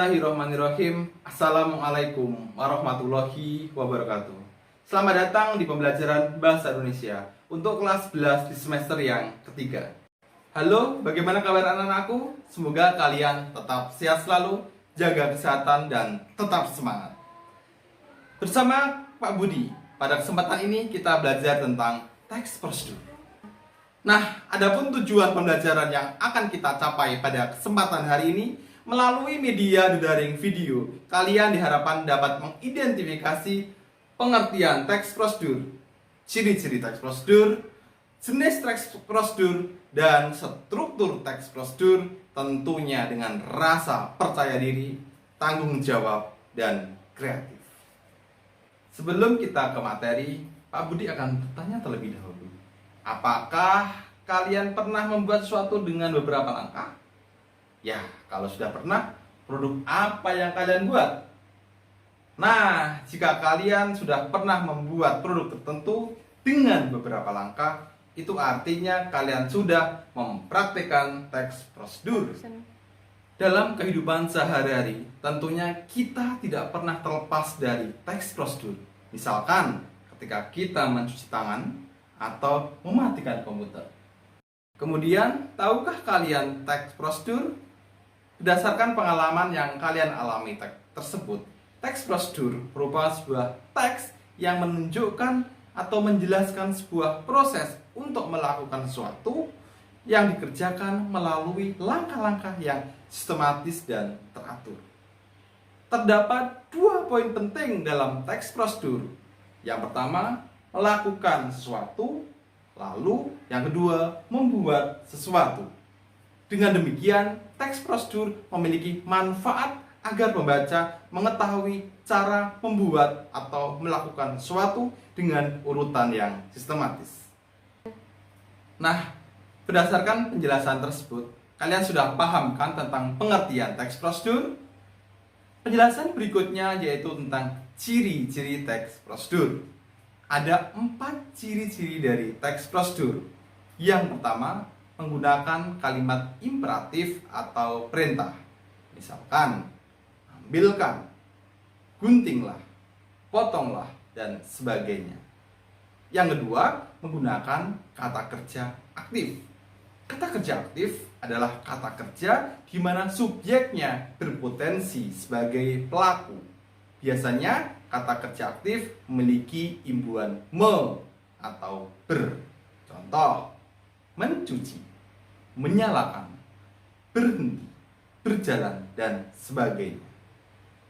Bismillahirrahmanirrahim. Assalamualaikum warahmatullahi wabarakatuh. Selamat datang di pembelajaran Bahasa Indonesia untuk kelas 11 di semester yang ketiga. Halo, bagaimana kabar anak-anakku? Semoga kalian tetap sehat selalu, jaga kesehatan, dan tetap semangat. Bersama Pak Budi, pada kesempatan ini kita belajar tentang teks prosedur. Nah, adapun tujuan pembelajaran yang akan kita capai pada kesempatan hari ini, melalui media daring video, kalian diharapkan dapat mengidentifikasi pengertian teks prosedur, ciri-ciri teks prosedur, jenis teks prosedur, dan struktur teks prosedur, tentunya dengan rasa percaya diri, tanggung jawab, dan kreatif. Sebelum kita ke materi, Pak Budi akan bertanya terlebih dahulu. Apakah kalian pernah membuat sesuatu dengan beberapa langkah? Ya, kalau sudah pernah, produk apa yang kalian buat? Nah, jika kalian sudah pernah membuat produk tertentu dengan beberapa langkah, itu artinya kalian sudah mempraktikkan teks prosedur. Dalam kehidupan sehari-hari, tentunya kita tidak pernah terlepas dari teks prosedur. Misalkan, ketika kita mencuci tangan atau mematikan komputer. Kemudian, tahukah kalian teks prosedur? Berdasarkan pengalaman yang kalian alami tersebut, teks prosedur berupa sebuah teks yang menunjukkan atau menjelaskan sebuah proses untuk melakukan sesuatu yang dikerjakan melalui langkah-langkah yang sistematis dan teratur. Terdapat dua poin penting dalam teks prosedur. Yang pertama, melakukan sesuatu, lalu yang kedua, membuat sesuatu. Dengan demikian, teks prosedur memiliki manfaat agar pembaca mengetahui cara membuat atau melakukan sesuatu dengan urutan yang sistematis. Nah, berdasarkan penjelasan tersebut, kalian sudah paham kan tentang pengertian teks prosedur? Penjelasan berikutnya yaitu tentang ciri-ciri teks prosedur. Ada 4 ciri-ciri dari teks prosedur. Yang pertama, menggunakan kalimat imperatif atau perintah. Misalkan, ambilkan, guntinglah, potonglah, dan sebagainya. Yang kedua, menggunakan kata kerja aktif. Kata kerja aktif adalah kata kerja di mana subjeknya berpotensi sebagai pelaku. Biasanya, kata kerja aktif memiliki imbuhan me atau ber. Contoh, mencuci, menyalakan, berhenti, berjalan, dan sebagainya.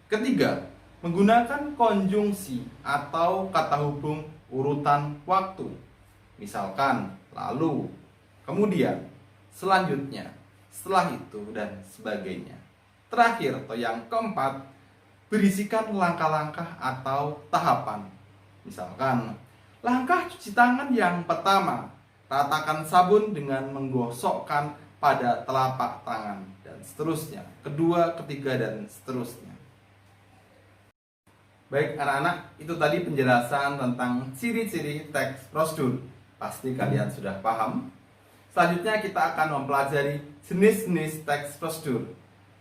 Ketiga, menggunakan konjungsi atau kata hubung urutan waktu. Misalkan, lalu, kemudian, selanjutnya, setelah itu, dan sebagainya. Terakhir atau yang keempat, berisikan langkah-langkah atau tahapan. Misalkan, langkah cuci tangan yang pertama, ratakan sabun dengan menggosokkan pada telapak tangan, dan seterusnya. Kedua, ketiga, dan seterusnya. Baik anak-anak, itu tadi penjelasan tentang ciri-ciri teks prosedur. Pasti kalian sudah paham. Selanjutnya kita akan mempelajari jenis-jenis teks prosedur.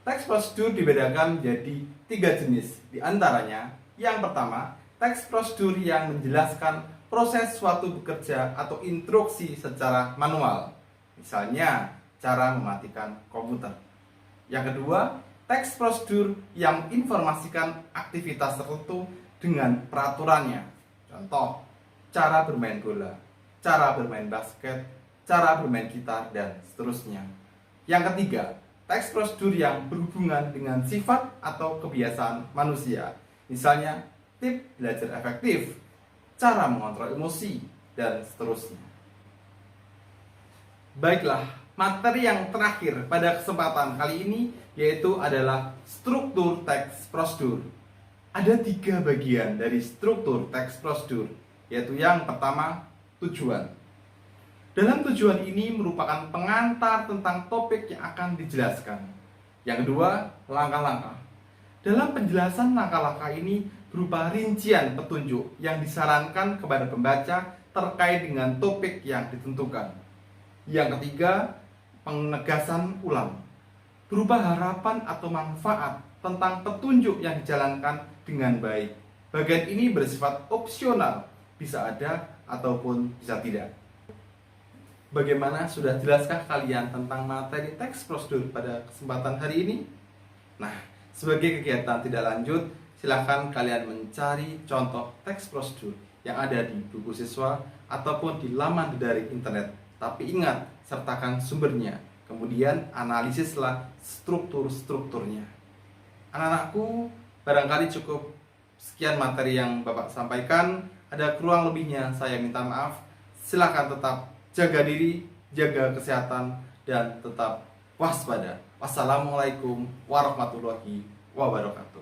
Teks prosedur dibedakan menjadi 3 jenis. Di antaranya, yang pertama, teks prosedur yang menjelaskan proses suatu bekerja atau instruksi secara manual. Misalnya, cara mematikan komputer. Yang kedua, teks prosedur yang informasikan aktivitas tertentu dengan peraturannya. Contoh, cara bermain bola, cara bermain basket, cara bermain gitar, dan seterusnya. Yang ketiga, teks prosedur yang berhubungan dengan sifat atau kebiasaan manusia. Misalnya, tips belajar efektif, cara mengontrol emosi, dan seterusnya. Baiklah, materi yang terakhir pada kesempatan kali ini yaitu adalah struktur teks prosedur. Ada 3 bagian dari struktur teks prosedur, yaitu yang pertama, tujuan. Dalam tujuan ini merupakan pengantar tentang topik yang akan dijelaskan. Yang kedua, langkah-langkah. Dalam penjelasan langkah-langkah ini berupa rincian petunjuk yang disarankan kepada pembaca terkait dengan topik yang ditentukan. Yang ketiga, penegasan ulang. Berupa harapan atau manfaat tentang petunjuk yang dijalankan dengan baik. Bagian ini bersifat opsional, bisa ada ataupun bisa tidak. Bagaimana, sudah jelaskah kalian tentang materi teks prosedur pada kesempatan hari ini? Nah, sebagai kegiatan tidak lanjut, silahkan kalian mencari contoh teks prosedur yang ada di buku siswa ataupun di laman dari internet. Tapi ingat, sertakan sumbernya. Kemudian analisislah struktur-strukturnya. Anak-anakku, barangkali cukup sekian materi yang Bapak sampaikan. Ada kurang lebihnya, saya minta maaf. Silahkan tetap jaga diri, jaga kesehatan, dan tetap waspada. Wassalamualaikum warahmatullahi wabarakatuh.